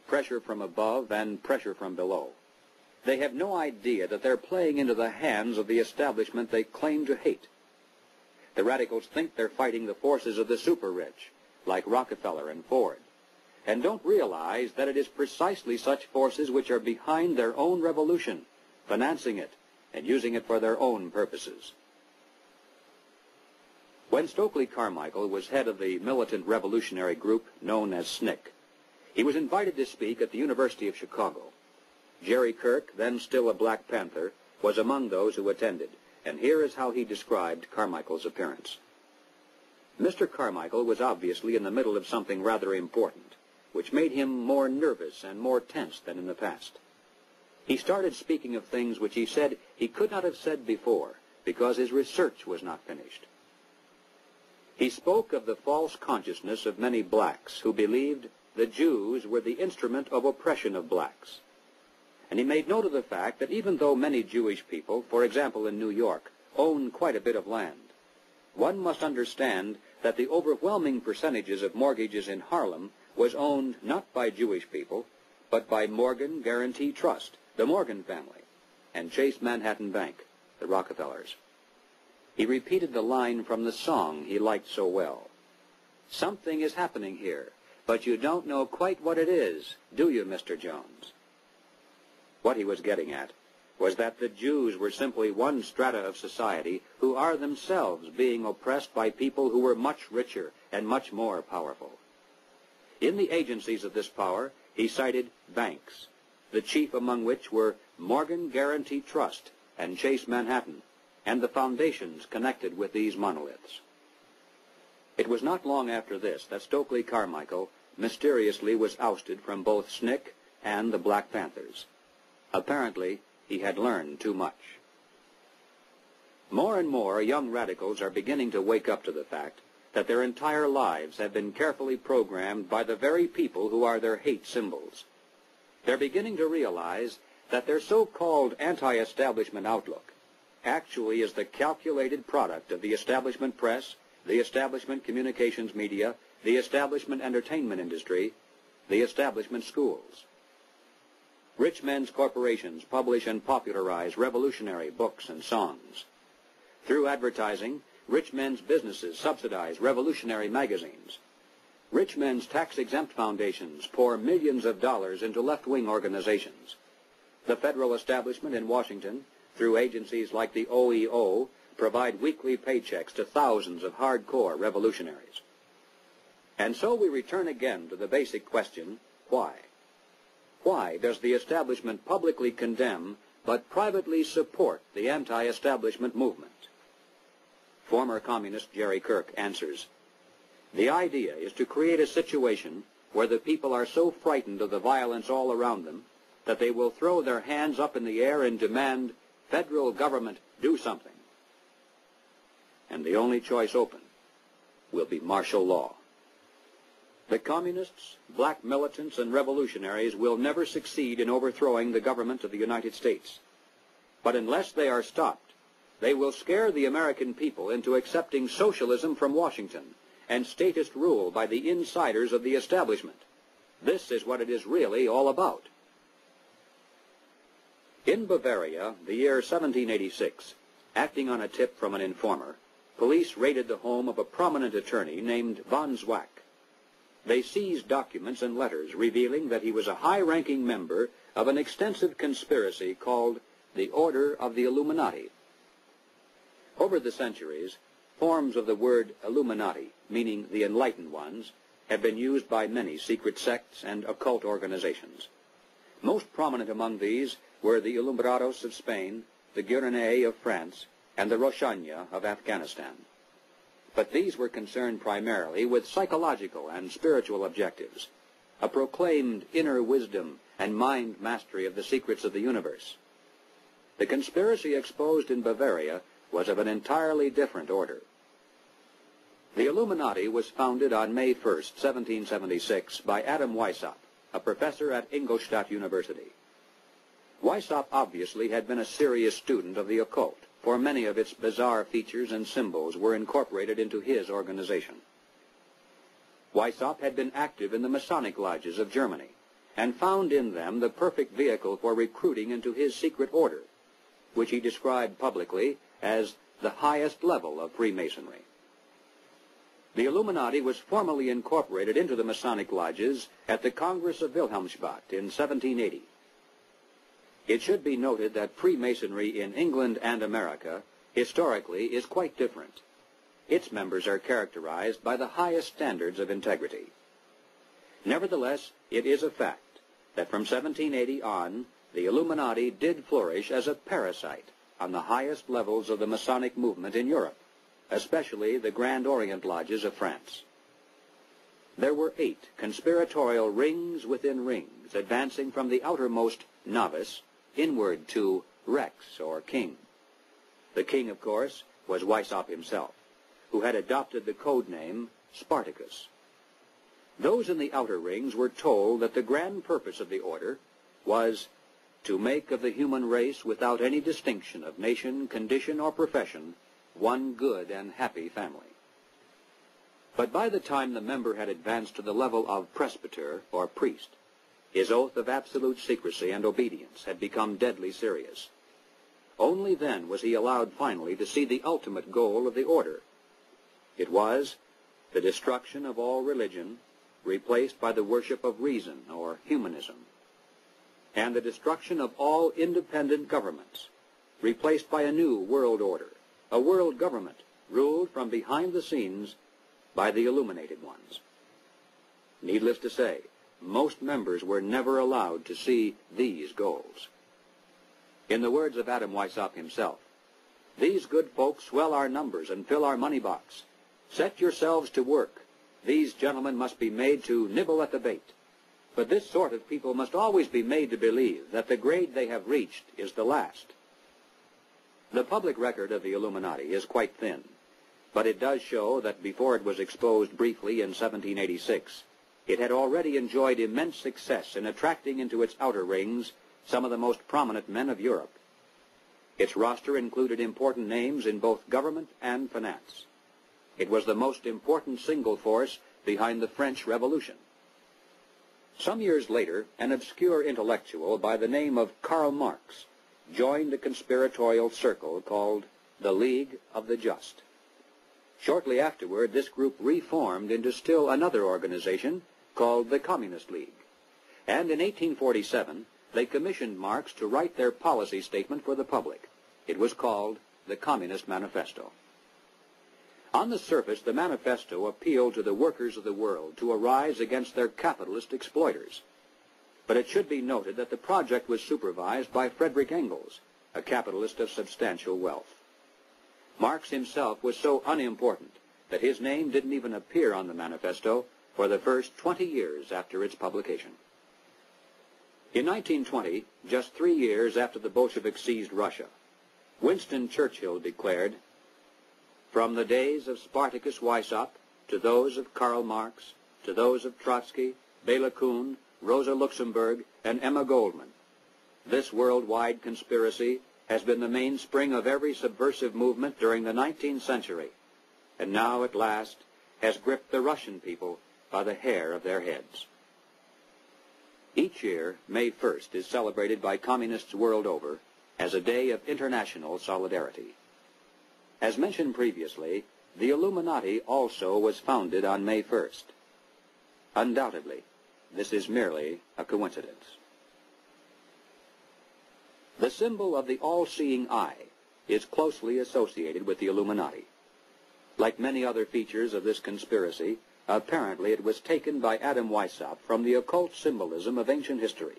pressure from above and pressure from below. They have no idea that they're playing into the hands of the establishment they claim to hate. The radicals think they're fighting the forces of the super-rich, like Rockefeller and Ford, and don't realize that it is precisely such forces which are behind their own revolution, financing it and using it for their own purposes. When Stokely Carmichael was head of the militant revolutionary group known as SNCC, he was invited to speak at the University of Chicago. Jerry Kirk, then still a Black Panther, was among those who attended, and here is how he described Carmichael's appearance. Mr. Carmichael was obviously in the middle of something rather important, which made him more nervous and more tense than in the past. He started speaking of things which he said he could not have said before, because his research was not finished. He spoke of the false consciousness of many blacks who believed the Jews were the instrument of oppression of blacks. And he made note of the fact that even though many Jewish people, for example in New York, own quite a bit of land, one must understand that the overwhelming percentages of mortgages in Harlem was owned not by Jewish people, but by Morgan Guaranty Trust, the Morgan family, and Chase Manhattan Bank, the Rockefellers. He repeated the line from the song he liked so well. "Something is happening here, but you don't know quite what it is, do you, Mr. Jones?" What he was getting at was that the Jews were simply one strata of society who are themselves being oppressed by people who were much richer and much more powerful. In the agencies of this power, he cited banks, the chief among which were Morgan Guaranty Trust and Chase Manhattan, and the foundations connected with these monoliths. It was not long after this that Stokely Carmichael mysteriously was ousted from both SNCC and the Black Panthers. Apparently, he had learned too much. More and more young radicals are beginning to wake up to the fact that their entire lives have been carefully programmed by the very people who are their hate symbols. They're beginning to realize that their so-called anti-establishment outlook actually is the calculated product of the establishment press, the establishment communications media, the establishment entertainment industry, the establishment schools. Rich men's corporations publish and popularize revolutionary books and songs. Through advertising, rich men's businesses subsidize revolutionary magazines. Rich men's tax-exempt foundations pour millions of dollars into left-wing organizations. The federal establishment in Washington, through agencies like the OEO, provide weekly paychecks to thousands of hardcore revolutionaries. And so we return again to the basic question, why? Why does the establishment publicly condemn but privately support the anti-establishment movement? Former communist Jerry Kirk answers, "The idea is to create a situation where the people are so frightened of the violence all around them that they will throw their hands up in the air and demand, 'Federal government, do something.' And the only choice open will be martial law. The communists, black militants, and revolutionaries will never succeed in overthrowing the government of the United States. But unless they are stopped, they will scare the American people into accepting socialism from Washington and statist rule by the insiders of the establishment. This is what it is really all about." In Bavaria, the year 1786, acting on a tip from an informer, police raided the home of a prominent attorney named von Zwack. They seized documents and letters revealing that he was a high-ranking member of an extensive conspiracy called the Order of the Illuminati. Over the centuries, forms of the word Illuminati, meaning the enlightened ones, have been used by many secret sects and occult organizations. Most prominent among these were the Alumbrados of Spain, the Gueronnais of France, and the Roshania of Afghanistan. But these were concerned primarily with psychological and spiritual objectives, a proclaimed inner wisdom and mind mastery of the secrets of the universe. The conspiracy exposed in Bavaria was of an entirely different order. The Illuminati was founded on May 1st, 1776, by Adam Weishaupt, a professor at Ingolstadt University. Weishaupt obviously had been a serious student of the occult, for many of its bizarre features and symbols were incorporated into his organization. Weishaupt had been active in the Masonic lodges of Germany, and found in them the perfect vehicle for recruiting into his secret order, which he described publicly as the highest level of Freemasonry. The Illuminati was formally incorporated into the Masonic lodges at the Congress of Wilhelmsbad in 1780. It should be noted that Freemasonry in England and America historically is quite different. Its members are characterized by the highest standards of integrity. Nevertheless, it is a fact that from 1780 on, the Illuminati did flourish as a parasite on the highest levels of the Masonic movement in Europe, especially the Grand Orient Lodges of France. There were 8 conspiratorial rings within rings, advancing from the outermost novice inward to Rex, or king. The king, of course, was Weishaupt himself, who had adopted the code name Spartacus. Those in the outer rings were told that the grand purpose of the order was to make of the human race, without any distinction of nation, condition, or profession, one good and happy family. But by the time the member had advanced to the level of presbyter, or priest, his oath of absolute secrecy and obedience had become deadly serious. Only then was he allowed finally to see the ultimate goal of the order. It was the destruction of all religion, replaced by the worship of reason, or humanism, and the destruction of all independent governments, replaced by a new world order, a world government ruled from behind the scenes by the illuminated ones. Needless to say, most members were never allowed to see these goals. In the words of Adam Weishaupt himself, "These good folks swell our numbers and fill our money box. Set yourselves to work. These gentlemen must be made to nibble at the bait. But this sort of people must always be made to believe that the grade they have reached is the last." The public record of the Illuminati is quite thin, but it does show that before it was exposed briefly in 1786, it had already enjoyed immense success in attracting into its outer rings some of the most prominent men of Europe. Its roster included important names in both government and finance. It was the most important single force behind the French Revolution. Some years later, an obscure intellectual by the name of Karl Marx joined a conspiratorial circle called the League of the Just. Shortly afterward, this group reformed into still another organization called the Communist League, and in 1847 they commissioned Marx to write their policy statement for the public. It was called the Communist Manifesto. On the surface, the manifesto appealed to the workers of the world to arise against their capitalist exploiters. But it should be noted that the project was supervised by Frederick Engels, a capitalist of substantial wealth. Marx himself was so unimportant that his name didn't even appear on the manifesto for the first 20 years after its publication. In 1920, just 3 years after the Bolsheviks seized Russia, Winston Churchill declared, "From the days of Spartacus Weishaupt to those of Karl Marx, to those of Trotsky, Bela Kun, Rosa Luxemburg, and Emma Goldman, this worldwide conspiracy has been the mainspring of every subversive movement during the 19th century, and now at last has gripped the Russian people by the hair of their heads." Each year, May 1st is celebrated by communists world over as a day of international solidarity. As mentioned previously, the Illuminati also was founded on May 1st. Undoubtedly, this is merely a coincidence. The symbol of the all-seeing eye is closely associated with the Illuminati. Like many other features of this conspiracy, apparently it was taken by Adam Weishaupt from the occult symbolism of ancient history.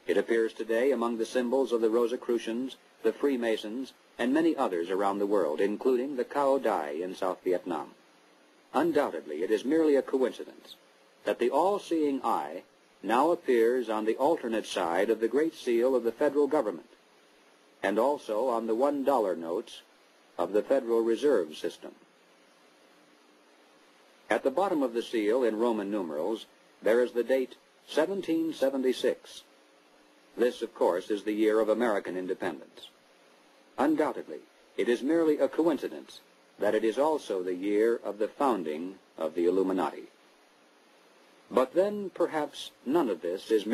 It appears today among the symbols of the Rosicrucians, the Freemasons, and many others around the world, including the Cao Dai in South Vietnam. Undoubtedly, it is merely a coincidence that the all-seeing eye now appears on the alternate side of the Great Seal of the federal government, and also on the $1 notes of the Federal Reserve System. At the bottom of the seal, in Roman numerals, there is the date 1776. This, of course, is the year of American independence. Undoubtedly, it is merely a coincidence that it is also the year of the founding of the Illuminati. But then, perhaps, none of this is mere